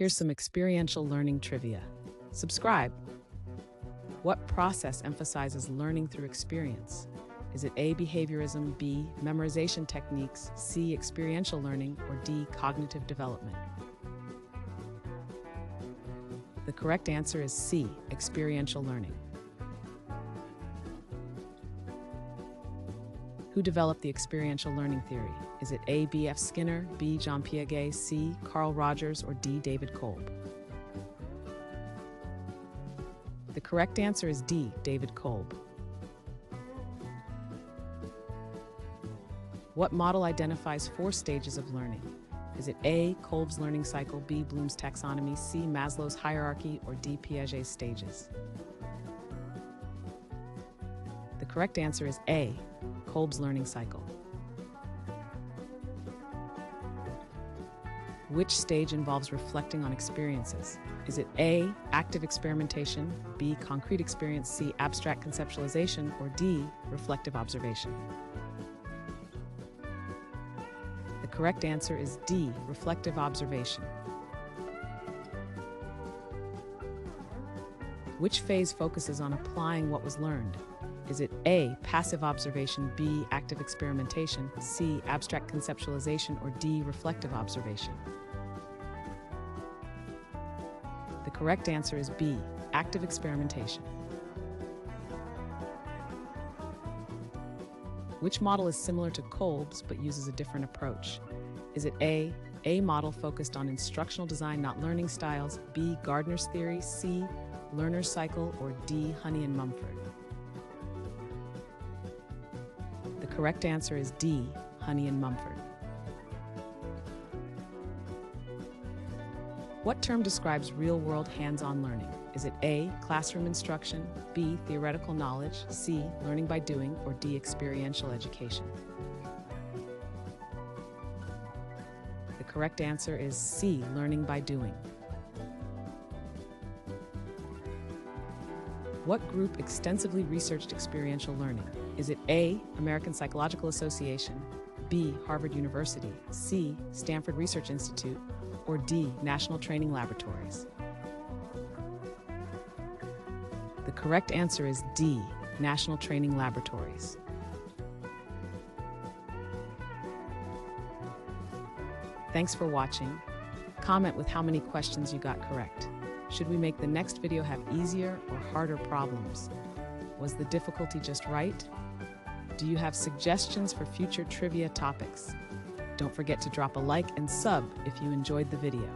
Here's some experiential learning trivia. Subscribe. What process emphasizes learning through experience? Is it A, behaviorism, B, memorization techniques, C, experiential learning, or D, cognitive development? The correct answer is C, experiential learning. Who developed the experiential learning theory? Is it A, B. F. Skinner, B. John Piaget, C. Carl Rogers, or D. David Kolb? The correct answer is D. David Kolb. What model identifies 4 stages of learning? Is it A, Kolb's learning cycle, B, Bloom's taxonomy, C, Maslow's hierarchy, or D, Piaget's stages? The correct answer is A, Kolb's learning cycle. Which stage involves reflecting on experiences? Is it A, active experimentation, B, concrete experience, C, abstract conceptualization, or D, reflective observation? The correct answer is D, reflective observation. Which phase focuses on applying what was learned? Is it A, passive observation, B, active experimentation, C, abstract conceptualization, or D, reflective observation? The correct answer is B, active experimentation. Which model is similar to Kolb's but uses a different approach? Is it A model focused on instructional design, not learning styles, B, Gardner's theory, C, learner's cycle, or D, Honey and Mumford? The correct answer is D, Honey and Mumford. What term describes real-world hands-on learning? Is it A, classroom instruction, B, theoretical knowledge, C, learning by doing, or D, experiential education? The correct answer is C, learning by doing. What group extensively researched experiential learning? Is it A, American Psychological Association, B, Harvard University, C, Stanford Research Institute, or D, National Training Laboratories? The correct answer is D, National Training Laboratories. Thanks for watching. Comment with how many questions you got correct. Should we make the next video have easier or harder problems? Was the difficulty just right? Do you have suggestions for future trivia topics? Don't forget to drop a like and sub if you enjoyed the video.